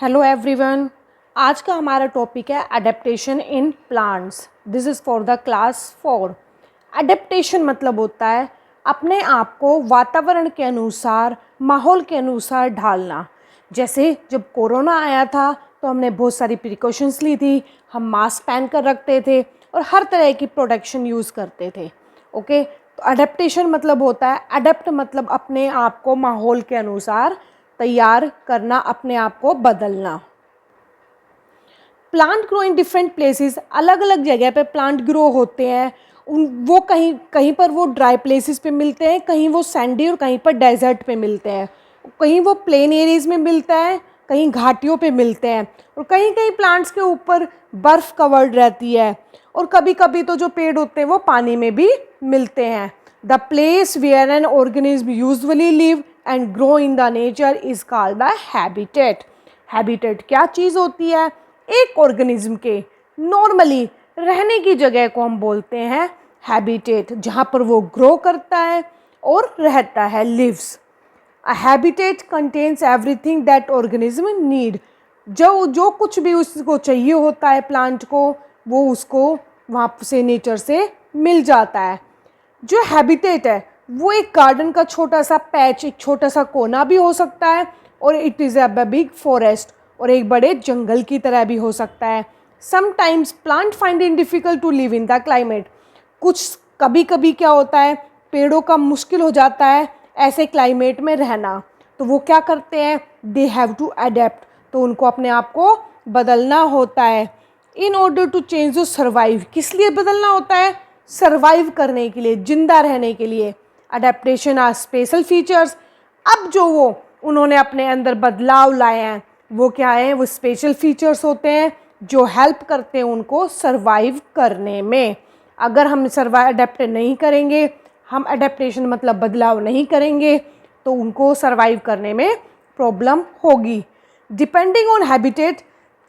Hello everyone. आज का हमारा टॉपिक है adaptation in plants. This is for the class 4। Adaptation मतलब होता है अपने आप को वातावरण के अनुसार, माहौल के अनुसार ढालना। जैसे जब कोरोना आया था तो हमने बहुत सारी प्रिकॉशंस ली थी, हम मास्क पहन कर रखते थे और हर तरह की प्रोटेक्शन यूज़ करते थे। ओके, तो अडेप्टेशन मतलब होता है, अडेप्ट मतलब अपने आप को माहौल के अनुसार तैयार करना, अपने आप को बदलना। Plant grow in different places, अलग अलग जगह पे प्लांट ग्रो होते हैं। वो कहीं कहीं पर वो ड्राई प्लेसेस पे मिलते हैं, कहीं वो सैंडी और कहीं पर डेजर्ट पे मिलते हैं, कहीं वो प्लेन एरियाज में मिलता है, कहीं घाटियों पे मिलते हैं और कहीं कहीं प्लांट्स के ऊपर बर्फ़ कवर्ड रहती है और कभी कभी तो जो पेड़ होते हैं वो पानी में भी मिलते हैं। The place where an organism usually live and grow in the nature is called the habitat. Habitat क्या चीज़ होती है? एक ऑर्गेनिज्म के नॉर्मली रहने की जगह को हम बोलते हैं हैबिटेट, जहाँ पर वो ग्रो करता है और रहता है, lives. A habitat contains everything that organism need. जो कुछ भी उसको चाहिए होता है प्लांट को, वो उसको वहाँ से नेचर से मिल जाता है। जो हैबिटेट है वो एक गार्डन का छोटा सा पैच, एक छोटा सा कोना भी हो सकता है और it is a big forest, और एक बड़े जंगल की तरह भी हो सकता है। Sometimes plant find it difficult to live in the climate. कुछ कभी कभी क्या होता है, पेड़ों का मुश्किल हो जाता है ऐसे क्लाइमेट में रहना, तो वो क्या करते हैं, दे हैव टू अडेप्ट, तो उनको अपने आप को बदलना होता है। In order to change to survive, किस लिए बदलना होता है? सर्वाइव करने के लिए, जिंदा रहने के लिए। Adaptation are special features. अब जो वो उन्होंने अपने अंदर बदलाव लाए हैं वो क्या है? वो स्पेशल फीचर्स होते हैं जो हेल्प करते हैं उनको सर्वाइव करने में। अगर हम अडेप्ट नहीं करेंगे, हम अडेप्टेशन मतलब बदलाव नहीं करेंगे, तो उनको सर्वाइव करने में प्रॉब्लम होगी। डिपेंडिंग ऑन हैबिटेट,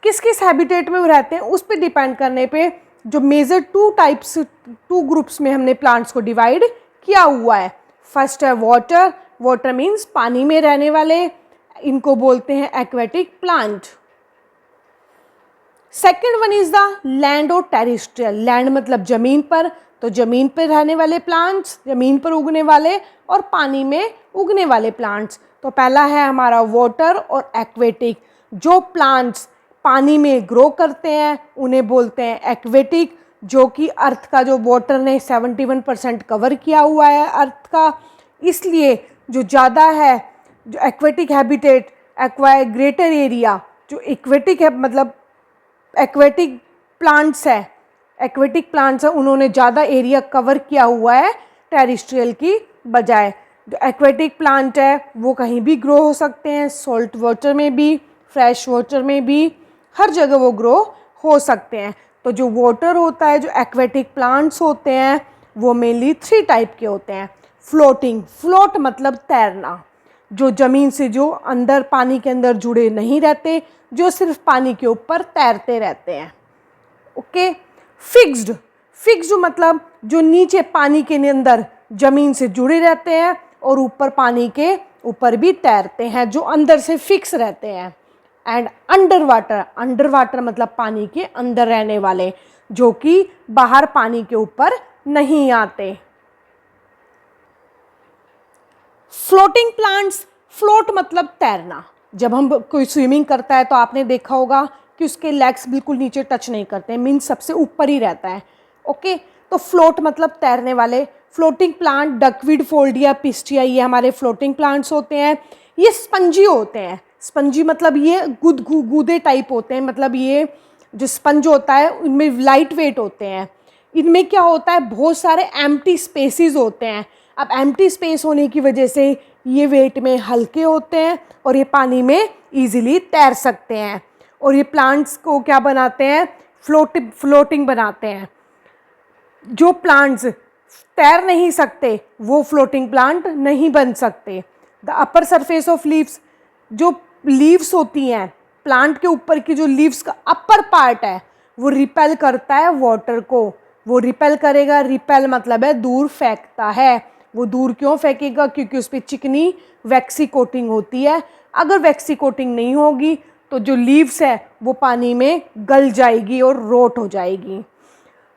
किस किस हैबिटेट में वो रहते हैं उस पर डिपेंड करने पे जो मेजर टू ग्रुप्स में हमने प्लांट्स को डिवाइड किया हुआ है। फर्स्ट है वाटर। वाटर मीन्स पानी में रहने वाले, इनको बोलते हैं aquatic plant. Second one is the land और टेरेस्ट्रियल। लैंड मतलब जमीन पर, तो जमीन पर रहने वाले प्लांट्स, जमीन पर उगने वाले, और पानी में उगने वाले प्लांट्स। तो पहला है हमारा वाटर और एक्वेटिक। जो प्लांट्स पानी में ग्रो करते हैं उन्हें बोलते हैं एक्वेटिक, जो कि अर्थ का जो वाटर ने 71% कवर किया हुआ है अर्थ का, इसलिए जो ज़्यादा है जो aquatic habitat, acquire greater area, जो एक्वेटिक है मतलब एक्वेटिक प्लांट्स है, एक्वेटिक प्लांट्स है, उन्होंने ज़्यादा एरिया कवर किया हुआ है टेरेस्ट्रियल की बजाय। जो एक्वेटिक प्लांट है वो कहीं भी ग्रो हो सकते हैं, सॉल्ट वाटर में भी, फ्रेश वाटर में भी, हर जगह वो ग्रो हो सकते हैं। तो जो वाटर होता है, जो एक्वेटिक प्लांट्स होते हैं वो मेनली 3 टाइप के होते हैं। फ्लोटिंग, फ्लोट मतलब तैरना, जो ज़मीन से जो अंदर पानी के अंदर जुड़े नहीं रहते, जो सिर्फ पानी के ऊपर तैरते रहते हैं। ओके। फिक्स्ड, फिक्स्ड मतलब जो नीचे पानी के अंदर ज़मीन से जुड़े रहते हैं और ऊपर पानी के ऊपर भी तैरते हैं, जो अंदर से फिक्स रहते हैं। And under water, under water मतलब पानी के अंदर रहने वाले, जो कि बाहर पानी के ऊपर नहीं आते। फ्लोटिंग प्लांट्स, फ्लोट मतलब तैरना। जब हम कोई स्विमिंग करता है तो आपने देखा होगा कि उसके लेग्स बिल्कुल नीचे टच नहीं करते हैं, मीन्स सबसे ऊपर ही रहता है। ओके, तो फ्लोट मतलब तैरने वाले। फ्लोटिंग प्लांट डकवीड, फोल्डिया, पिस्टिया, ये हमारे फ्लोटिंग प्लांट्स होते हैं। ये स्पंजी होते हैं। स्पंजी मतलब ये गूदे टाइप होते हैं, मतलब ये जो स्पंज होता है उनमें लाइट वेट होते हैं। इनमें क्या होता है, बहुत सारे एम्प्टी स्पेसेस होते हैं। अब एम्प्टी स्पेस होने की वजह से ये वेट में हल्के होते हैं और ये पानी में इजीली तैर सकते हैं, और ये प्लांट्स को क्या बनाते हैं, फ्लोटिंग बनाते हैं। जो प्लांट्स तैर नहीं सकते वो फ्लोटिंग प्लांट नहीं बन सकते। The upper surface of leaves, जो लीव्स होती हैं प्लांट के ऊपर की, जो लीव्स का अपर पार्ट है वो रिपेल करता है वाटर को। वो रिपेल करेगा, रिपेल मतलब है दूर फेंकता है। वो दूर क्यों फेंकेगा? क्योंकि उस पर चिकनी वैक्सी कोटिंग होती है। अगर वैक्सी कोटिंग नहीं होगी तो जो लीव्स है वो पानी में गल जाएगी और रोट हो जाएगी।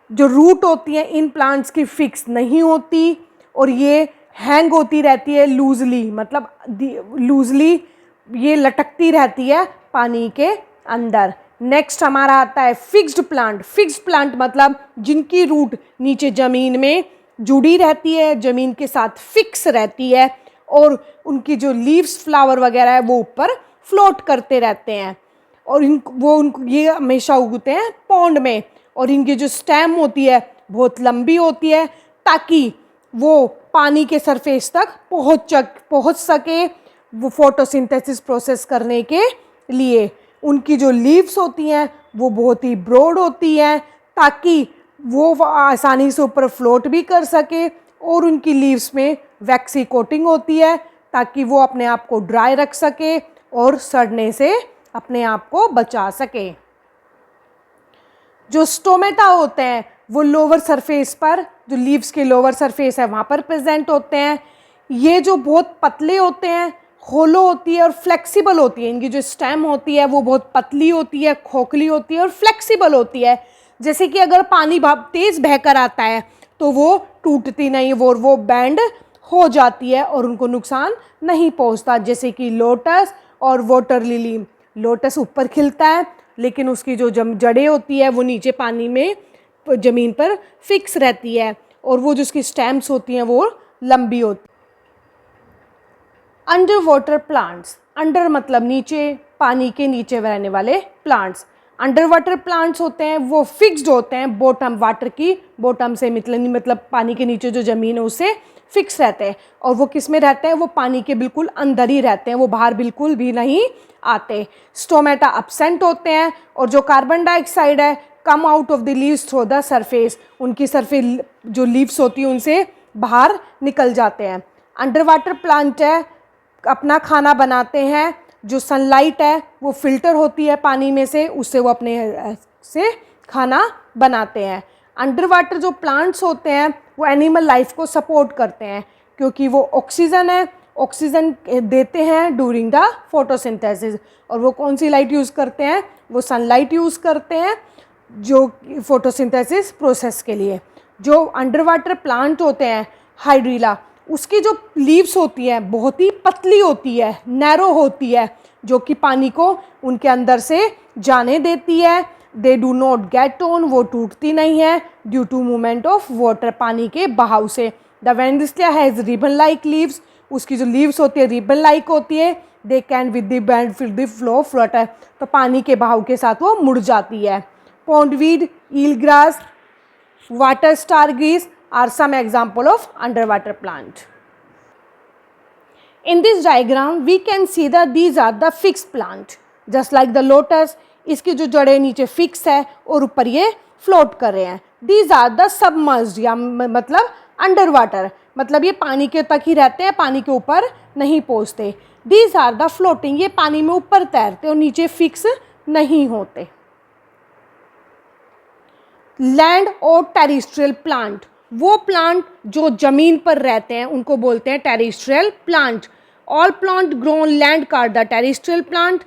जो रूट होती है इन प्लांट्स की फिक्स नहीं होती और ये हैंग होती रहती है लूजली, मतलब लूजली ये लटकती रहती है पानी के अंदर। नेक्स्ट हमारा आता है फिक्स्ड प्लांट। फिक्स्ड प्लांट मतलब जिनकी रूट नीचे ज़मीन में जुड़ी रहती है, ज़मीन के साथ फिक्स रहती है और उनकी जो लीव्स फ्लावर वगैरह है वो ऊपर फ्लोट करते रहते हैं और ये हमेशा उगते हैं पॉन्ड में। और इनकी जो स्टेम होती है बहुत लंबी होती है ताकि वो पानी के सरफेस तक पहुंच सके वो फोटोसिंथेसिस प्रोसेस करने के लिए। उनकी जो लीव्स होती हैं वो बहुत ही ब्रॉड होती हैं ताकि वो आसानी से ऊपर फ्लोट भी कर सके और उनकी लीव्स में वैक्सी कोटिंग होती है ताकि वो अपने आप को ड्राई रख सके और सड़ने से अपने आप को बचा सके। जो स्टोमेटा होते हैं वो लोअर सरफेस पर, जो लीव्स के लोअर सरफेस है वहाँ पर प्रेजेंट होते हैं। ये जो बहुत पतले होते हैं, होलो होती है और फ्लेक्सिबल होती है। इनकी जो स्टेम होती है वो बहुत पतली होती है, खोखली होती है और फ्लेक्सिबल होती है। जैसे कि अगर पानी तेज़ बहकर आता है तो वो टूटती नहीं, वो बैंड हो जाती है और उनको नुकसान नहीं पहुंचता। जैसे कि लोटस और वाटर लिली। लोटस ऊपर खिलता है लेकिन उसकी जो जड़ें होती है वो नीचे पानी में ज़मीन पर फिक्स रहती है और वो जो उसकी स्टेम्स होती हैं वो लंबी होती है। Under water plants. अंडर मतलब नीचे, पानी के नीचे रहने वाले प्लांट्स। अंडर वाटर प्लांट्स होते हैं वो फिक्स्ड होते हैं बॉटम, वाटर की बॉटम से मतलब पानी के नीचे जो ज़मीन है उससे फिक्स रहते हैं। और वो किस में रहते हैं? वो पानी के बिल्कुल अंदर ही रहते हैं, वो बाहर बिल्कुल भी नहीं आते। स्टोमेटा एब्सेंट होते हैं और जो कार्बन डाइऑक्साइड है come out of the leaves through the surface, उनकी सरफेस जो लीव्स होती है उनसे बाहर निकल जाते हैं। अंडर वाटर प्लांट है, अपना खाना बनाते हैं। जो सनलाइट है वो फिल्टर होती है पानी में से, उससे वो अपने से खाना बनाते हैं। अंडर वाटर जो प्लांट्स होते हैं वो एनिमल लाइफ को सपोर्ट करते हैं क्योंकि वो ऑक्सीजन देते हैं ड्यूरिंग द फोटोसिंथेसिस। और वो कौन सी लाइट यूज़ करते हैं? वो सनलाइट यूज़ करते हैं जो फोटोसिंथेसिस प्रोसेस के लिए। जो अंडर वाटर प्लांट होते हैं हाइड्रिला, उसकी जो लीव्स होती है बहुत ही पतली होती है, नैरो होती है, जो कि पानी को उनके अंदर से जाने देती है। They do not get on, वो टूटती नहीं है due to movement of water, पानी के बहाव से। द वेंडिस्लिया हैज़ रिबन लाइक लीव्स, उसकी जो लीव्स होती है रिबन लाइक होती है। They can with the bend fill the flow of water, तो पानी के बहाव के साथ वो मुड़ जाती है। Pondweed, eel grass, water star grass are some example of underwater plant. In this diagram we can see that these are the fixed plant, just like the lotus, इसकी जो जड़ें नीचे फिक्स है और ऊपर ये फ्लोट कर रहे हैं। These are the submerged, या मतलब अंडर वाटर, मतलब ये पानी के तक ही रहते हैं, पानी के ऊपर नहीं पहुँचते। These are the floating, ये पानी में ऊपर तैरते और नीचे फिक्स नहीं होते। लैंड और टेरेस्ट्रियल प्लांट, वो प्लांट जो जमीन पर रहते हैं उनको बोलते हैं terrestrial plant. All plant grow on land are the terrestrial plant.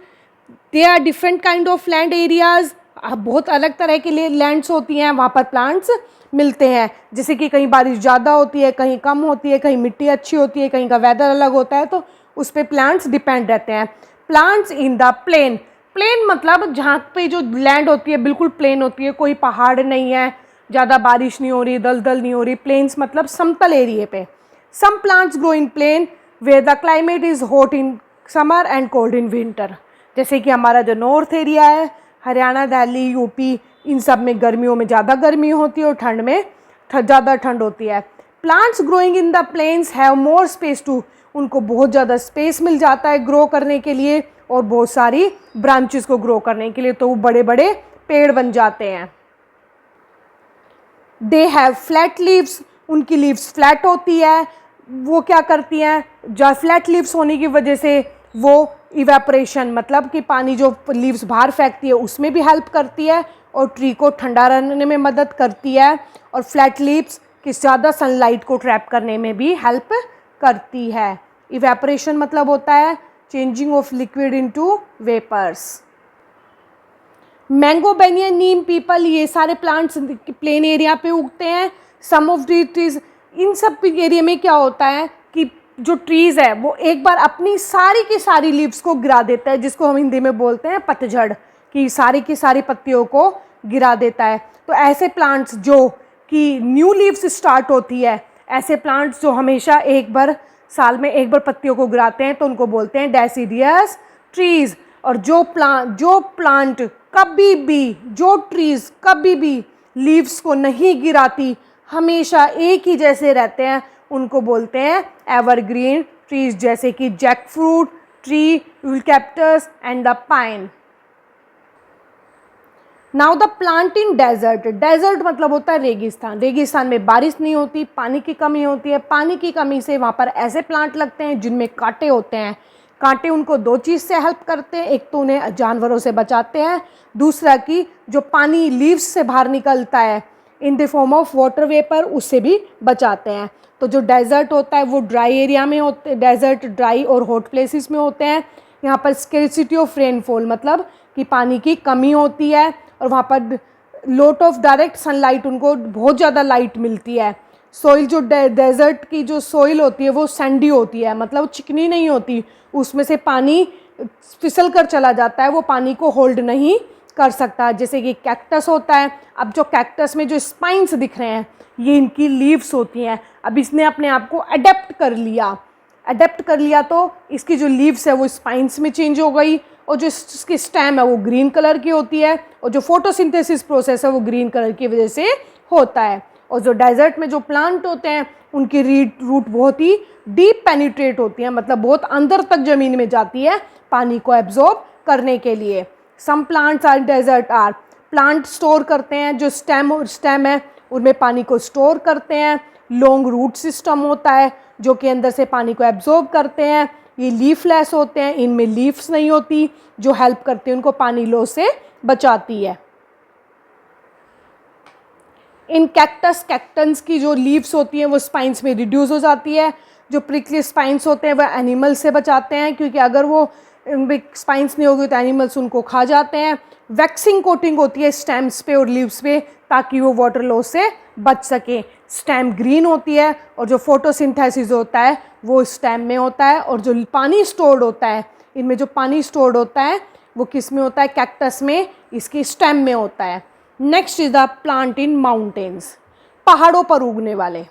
They are different kind of land areas, बहुत अलग तरह के लिए लैंड्स होती हैं, वहाँ पर प्लांट्स मिलते हैं। जैसे कि कहीं बारिश ज़्यादा होती है, कहीं कम होती है, कहीं मिट्टी अच्छी होती है, कहीं का वेदर अलग होता है, तो उस पर प्लांट्स डिपेंड रहते हैं। Plants in the plain, plain मतलब जहाँ पे जो लैंड होती है बिल्कुल प्लेन होती है, कोई पहाड़ नहीं है, ज़्यादा बारिश नहीं हो रही, दलदल नहीं हो रही। प्लेन्स मतलब समतल एरिए पे। Some plants grow in plain where the climate is hot in summer and cold in winter. जैसे कि हमारा जो नॉर्थ एरिया है, हरियाणा, दिल्ली, यूपी, इन सब में गर्मियों में ज़्यादा गर्मी होती है और ठंड में ज़्यादा ठंड होती है। Plants growing in the plains have more space to, उनको बहुत ज़्यादा स्पेस मिल जाता है ग्रो करने के लिए और बहुत सारी ब्रांचेस को ग्रो करने के लिए, तो वो बड़े बड़े पेड़ बन जाते हैं। दे हैव फ्लैट लीव्स, उनकी लीव्स फ्लैट होती है। वो क्या करती हैं? जो फ्लैट लीव्स होने की वजह से वो इवेपोरेशन, मतलब कि पानी जो लीव्स बाहर फेंकती है उसमें भी हेल्प करती है और ट्री को ठंडा रहने में मदद करती है। और फ्लैट लीव्स की ज़्यादा सनलाइट को ट्रैप करने में भी हेल्प करती है। इवेपोरेशन मतलब होता है changing of liquid into vapours. Mango, banyan, neem, peepal, ये सारे प्लांट्स प्लेन एरिया पे उगते हैं। सम ऑफ दी ट्रीज, इन सब एरिया में क्या होता है कि जो ट्रीज़ है वो एक बार अपनी सारी की सारी लीव्स को गिरा देता है, जिसको हम हिंदी में बोलते हैं पतझड़, कि सारी की सारी पत्तियों को गिरा देता है। तो ऐसे प्लांट्स जो कि न्यू लीव्स स्टार्ट होती है, ऐसे प्लांट्स जो हमेशा एक बार साल में एक बार पत्तियों को गिराते हैं, तो उनको बोलते हैं डेसिडियस ट्रीज़। और जो प्लांट कभी भी, जो ट्रीज़ कभी भी लीव्स को नहीं गिराती, हमेशा एक ही जैसे रहते हैं, उनको बोलते हैं एवरग्रीन ट्रीज, जैसे कि jackfruit tree, eucalyptus and the pine. Now the plant in desert. Desert मतलब होता है रेगिस्तान। रेगिस्तान में बारिश नहीं होती, पानी की कमी होती है। पानी की कमी से वहाँ पर ऐसे प्लांट लगते हैं जिनमें कांटे होते हैं। कांटे उनको दो चीज़ से हेल्प करते हैं, एक तो उन्हें जानवरों से बचाते हैं, दूसरा कि जो पानी लीव्स से बाहर निकलता है in the form of water vapour, उससे भी बचाते हैं। तो जो डेजर्ट होता है वो ड्राई एरिया में होते, डेजर्ट ड्राई और हॉट प्लेसेस में होते हैं। यहाँ पर स्केर्सिटी ऑफ रेनफॉल मतलब कि पानी की कमी होती है, और वहाँ पर लॉट ऑफ डायरेक्ट सनलाइट, उनको बहुत ज़्यादा लाइट मिलती है। सॉइल, जो डेजर्ट की जो सॉइल होती है वो सैंडी होती है, मतलब चिकनी नहीं होती, उसमें से पानी फिसल कर चला जाता है, वो पानी को होल्ड नहीं कर सकता। जैसे कि कैक्टस होता है, अब जो कैक्टस में जो स्पाइन्स दिख रहे हैं ये इनकी लीव्स होती हैं। अब इसने अपने आप को अडेप्ट कर लिया तो इसकी जो लीव्स है वो स्पाइन्स में चेंज हो गई, और जो इसकी स्टेम है वो ग्रीन कलर की होती है, और जो फोटोसिंथेसिस प्रोसेस है वो ग्रीन कलर की वजह से होता है। और जो डेजर्ट में जो प्लांट होते हैं उनकी रूट बहुत ही डीप पेनिट्रेट होती है, मतलब बहुत अंदर तक ज़मीन में जाती है पानी को एब्जॉर्ब करने के लिए। Some plants are desert are, plant store करते हैं, जो स्टेम है उनमें पानी को स्टोर करते हैं। लॉन्ग रूट सिस्टम होता है जो कि अंदर से पानी को एब्जॉर्ब करते हैं। ये लीफलेस होते हैं, इनमें लीव्स नहीं होती जो हेल्प करती है उनको पानी लॉस से बचाती है। इन कैक्टस की जो लीव्स होती हैं वो स्पाइन्स में रिड्यूस हो जाती है। जो प्रिकली स्पाइन्स होते हैं वह एनिमल से बचाते हैं, क्योंकि अगर वो स्पाइन्स नहीं होगी तो एनिमल्स उनको खा जाते हैं। वैक्सिंग कोटिंग होती है स्टेम्स पे और लीव्स पे, ताकि वो वाटर लॉस से बच सके। स्टेम ग्रीन होती है, और जो फोटोसिंथेसिस होता है वो स्टेम में होता है। और जो पानी स्टोर्ड होता है, इनमें जो पानी स्टोर्ड होता है वो किस में होता है, कैक्टस में, इसकी स्टेम में होता है। Next is the plant in mountains, पहाड़ों पर उगने वाले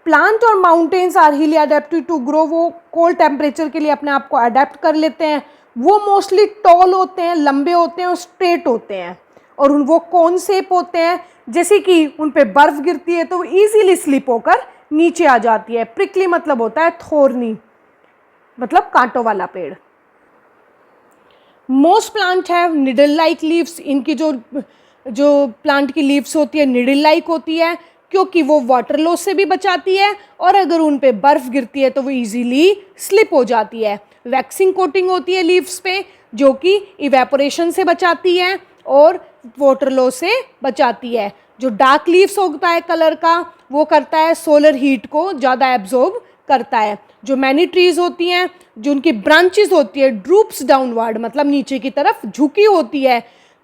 प्लांट। और माउंटेन्स आर हिली अडेप्टेड टू ग्रो, वो कोल्ड टेम्परेचर के लिए अपने आप को अडेप्ट कर लेते हैं। वो मोस्टली टॉल होते हैं, लंबे होते हैं और स्ट्रेट होते हैं, और वो कौन शेप होते हैं, जैसे कि उन पे बर्फ़ गिरती है तो वो ईजीली स्लिप होकर नीचे आ जाती है। प्रिकली मतलब होता है थोरनी, मतलब कांटों वाला पेड़। Most plant have needle like leaves, इनकी जो प्लांट की लीव्स होती है निडल लाइक होती है, क्योंकि वो वाटर लॉस से भी बचाती है, और अगर उन पे बर्फ़ गिरती है तो वो इजीली स्लिप हो जाती है। वैक्सिंग कोटिंग होती है लीव्स पे, जो कि इवेपोरेशन से बचाती है और वाटर लॉस से बचाती है। जो डार्क लीव्स होता है कलर का, वो करता है सोलर हीट को ज़्यादा एब्जॉर्ब करता है। जो मैनी ट्रीज़ होती हैं, जो उनकी ब्रांचेस होती है ड्रूप्स डाउनवर्ड, मतलब नीचे की तरफ झुकी होती है,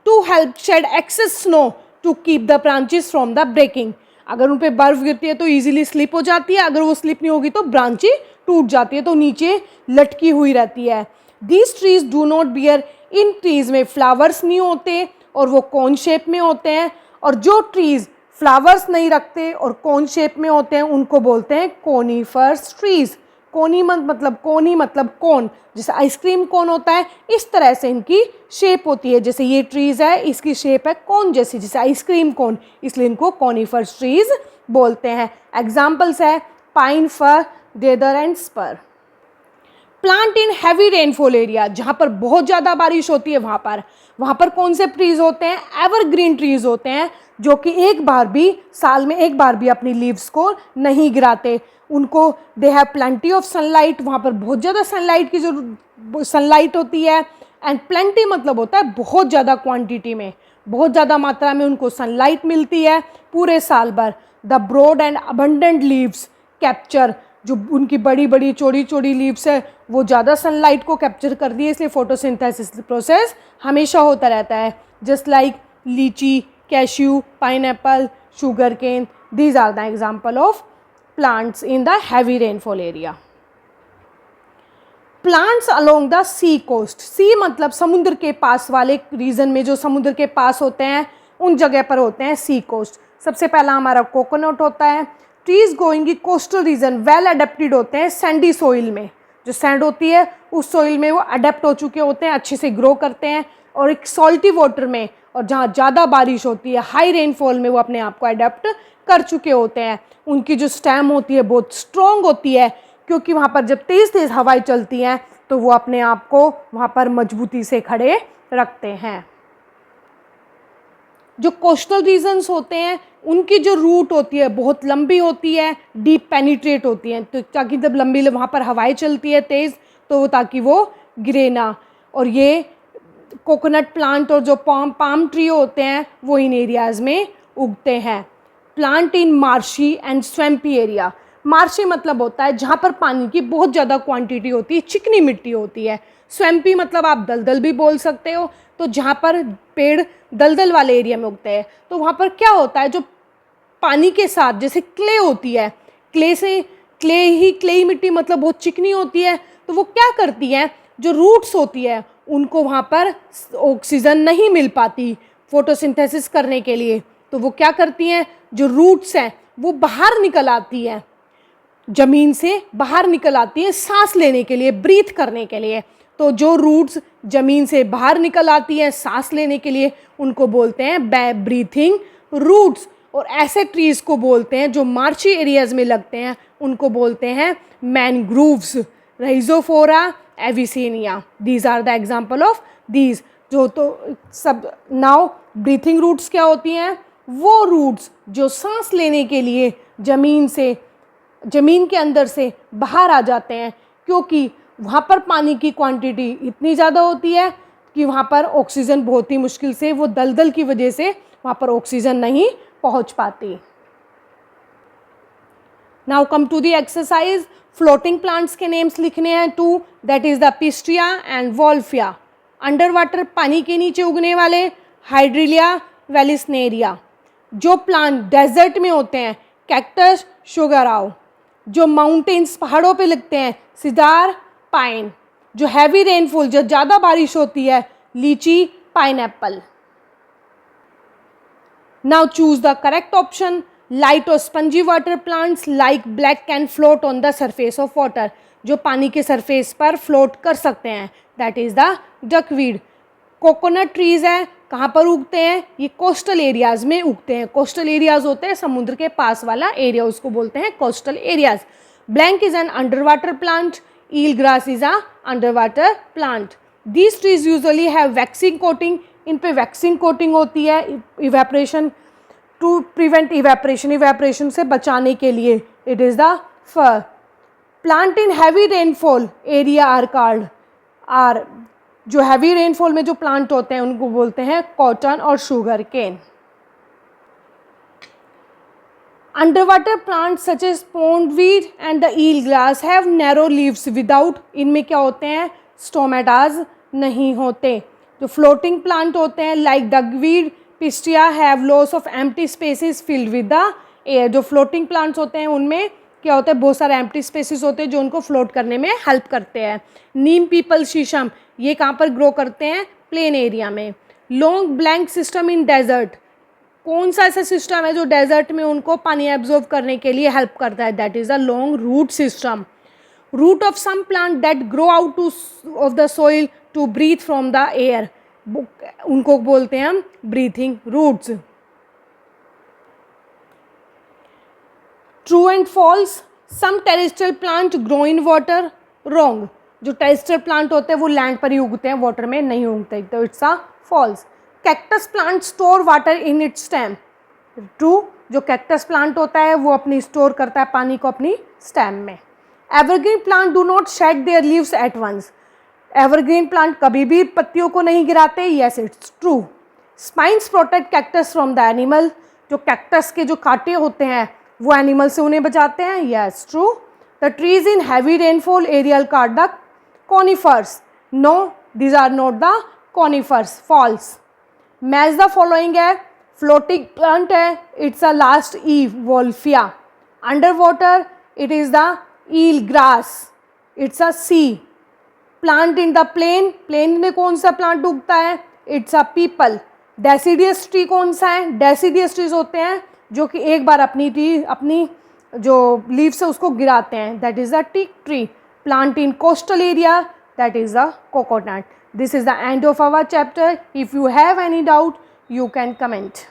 to help shed excess snow to keep the branches from the breaking. अगर उन पर बर्फ़ गिरती है तो ईजिली स्लिप हो जाती है, अगर वो स्लिप नहीं होगी तो ब्रांचें टूट जाती है, तो नीचे लटकी हुई रहती है। These trees do not bear, in trees में फ्लावर्स नहीं होते और वो कोन शेप में होते हैं। और जो ट्रीज़ फ्लावर्स नहीं रखते और कोन शेप में होते हैं उनको बोलते हैं कोनीफर्स ट्रीज़। कोनी मतलब कोन, जैसे आइसक्रीम कोन होता है, इस तरह से इनकी शेप होती है। जैसे ये ट्रीज़ है, इसकी शेप है कोन जैसी, जैसे आइसक्रीम कोन, इसलिए इनको कोनीफर्स ट्रीज़ बोलते हैं। एग्जाम्पल्स है pine, fir, deodar and spruce. Plant in heavy rainfall area, जहाँ पर बहुत ज़्यादा बारिश होती है वहाँ पर कौन से ट्रीज़ होते हैं, एवरग्रीन ट्रीज़ होते हैं, जो कि साल में एक बार भी अपनी लीव्स को नहीं गिराते। उनको they have plenty of sunlight, वहाँ पर बहुत ज़्यादा सनलाइट की जो सनलाइट होती है। एंड प्लेंटी मतलब होता है बहुत ज़्यादा क्वांटिटी में, बहुत ज़्यादा मात्रा में उनको सनलाइट मिलती है पूरे साल भर। The broad and abundant leaves capture, जो उनकी बड़ी बड़ी चौड़ी चौड़ी लीव्स है वो ज़्यादा सनलाइट को कैप्चर कर दी है, इसलिए फोटोसिंथेसिस प्रोसेस हमेशा होता रहता है। just like lychee, cashew, pineapple, sugarcane. These are the example of plants in the heavy rainfall area. Plants along the sea coast, sea मतलब समुद्र के पास वाले रीजन में, जो समुद्र के पास होते हैं उन जगह पर होते हैं सी कोस्ट। सबसे पहला हमारा कोकोनट होता है। Trees growing in coastal region well adapted होते हैं सैंडी सोइल में, जो सैंड होती है उस सोइल में वो अडेप्ट हो चुके होते हैं, अच्छे से ग्रो करते हैं। और एक सॉल्टी वाटर में और जहाँ ज़्यादा बारिश होती है, हाई रेनफॉल में वो अपने आप को अडेप्ट कर चुके होते हैं। उनकी जो स्टेम होती है बहुत स्ट्रॉन्ग होती है, क्योंकि वहाँ पर जब तेज़ तेज़ हवाएं चलती हैं तो वो अपने आप को वहाँ पर मजबूती से खड़े रखते हैं। जो कोस्टल रीजन्स होते हैं उनकी जो रूट होती है बहुत लंबी होती है, डीप पेनिट्रेट होती है, तो ताकि जब लंबी वहाँ पर हवाएं चलती है तेज़ तो ताकि वो गिरे ना। और ये कोकोनट प्लांट और जो पाम ट्री होते हैं वो इन एरियाज़ में उगते हैं। Plant in marshy and swampy area, marshy मतलब होता है जहाँ पर पानी की बहुत ज़्यादा क्वांटिटी होती है, चिकनी मिट्टी होती है। स्वैम्पी मतलब आप दलदल भी बोल सकते हो, तो जहाँ पर पेड़ दलदल वाले एरिया में उगते हैं तो वहाँ पर क्या होता है, जो पानी के साथ जैसे क्ले होती है, क्ले ही मिट्टी मतलब बहुत चिकनी होती है, तो वो क्या करती है, जो रूट्स होती है उनको वहाँ पर ऑक्सीजन नहीं मिल पाती फोटोसिंथेसिस करने के लिए, तो वो क्या करती हैं, जो रूट्स हैं वो बाहर निकल आती हैं, ज़मीन से बाहर निकल आती है सांस लेने के लिए, ब्रीथ करने के लिए। तो जो रूट्स ज़मीन से बाहर निकल आती हैं सांस लेने के लिए उनको बोलते हैं ब्रीथिंग रूट्स। और ऐसे ट्रीज़ को बोलते हैं जो मार्शी एरियाज़ में लगते हैं उनको बोलते हैं mangroves, rhizophora, avicennia. These are the example of these. जो तो सब नाउ ब्रीथिंग रूट्स क्या होती हैं, वो रूट्स जो सांस लेने के लिए ज़मीन के अंदर से बाहर आ जाते हैं, क्योंकि वहाँ पर पानी की क्वांटिटी इतनी ज़्यादा होती है कि वहाँ पर ऑक्सीजन बहुत ही मुश्किल से, वो दलदल की वजह से वहाँ पर ऑक्सीजन नहीं पहुँच पाती। Now come to the exercise. Floating plants के नेम्स लिखने हैं 2, that is the pistia and wolffia. Under water पानी के नीचे उगने वाले हाइड्रिलिया वेलिस्नेरिया। जो प्लांट डेजर्ट में होते हैं कैक्टस शुगराव। जो माउंटेन्स पहाड़ों पे लगते हैं सिदार पाइन। जो हैवी रेनफॉल जब ज़्यादा बारिश होती है लीची pineapple. Now choose the correct option. Light और spongy water plants like black can float on the surface of water. जो पानी के सरफेस पर फ्लोट कर सकते हैं, that is the duckweed. Coconut trees है, कहाँ पर उगते हैं, ये कोस्टल एरियाज़ में उगते हैं। कोस्टल एरियाज़ होते हैं समुद्र के पास वाला एरिया, उसको बोलते हैं coastal areas. Blank is an under water plant. Eel grass is a under water plant. These trees usually have waxing coating. इन पे वैक्सिंग कोटिंग होती है इवेपरेशन, टू प्रिवेंट इवेपरेशन से बचाने के लिए। It is the fur. Plant in heavy rainfall area are called are. जो heavy rainfall में जो प्लांट होते हैं उनको बोलते हैं कॉटन और sugar cane. Underwater plants such as pondweed and the eel grass have narrow leaves without. इनमें क्या होते हैं, स्टोमेटाज नहीं होते। जो फ्लोटिंग प्लांट होते हैं like duckweed pistia have lots of empty spaces filled with the air. जो फ्लोटिंग प्लांट्स होते हैं उनमें क्या होता है, बहुत सारे एम्प्टी स्पेसेस होते हैं जो उनको फ्लोट करने में हेल्प करते हैं। नीम पीपल शीशम ये कहाँ पर ग्रो करते हैं, प्लेन एरिया में। Long blank system in desert. कौन सा ऐसा सिस्टम है जो डेजर्ट में उनको पानी एब्जॉर्ब करने के लिए हेल्प करता है, that is a long root system. Root of some plant that grow out of the soil to breathe from the air, उनको बोलते हैं हम breathing roots. True and false. Some terrestrial plant grow in water, wrong. जो terrestrial plant होते हैं वो land पर ही उगते हैं, वाटर में नहीं उगते, तो it's a false. Cactus plant store water in its stem, true. जो कैक्टस प्लांट होता है वो अपनी स्टोर करता है पानी को अपनी स्टेम में। Evergreen plant do not shed their leaves at once. Evergreen plant कभी भी पत्तियों को नहीं गिराते, yes it's true. Spines protect cactus from the animal. जो कैक्टस के जो कांटे होते हैं वो एनिमल से उन्हें बचाते हैं, yes true. The trees in heavy rainfall aerial called the conifers, no these are not the conifers, false. Match the following है, फ्लोटिंग प्लांट है, it's a last e wolffia. Under water it is the eel grass, it's a c. Plant in the plain, plain में कौन सा plant उगता है, it's a peepal. Deciduous tree कौन सा है, डेसिडियस ट्रीज होते हैं जो कि एक बार अपनी जो लीव्स है उसको गिराते हैं, that is the teak tree. Plant in coastal area, that is the coconut. This is the end of our chapter. If you have any doubt you can comment.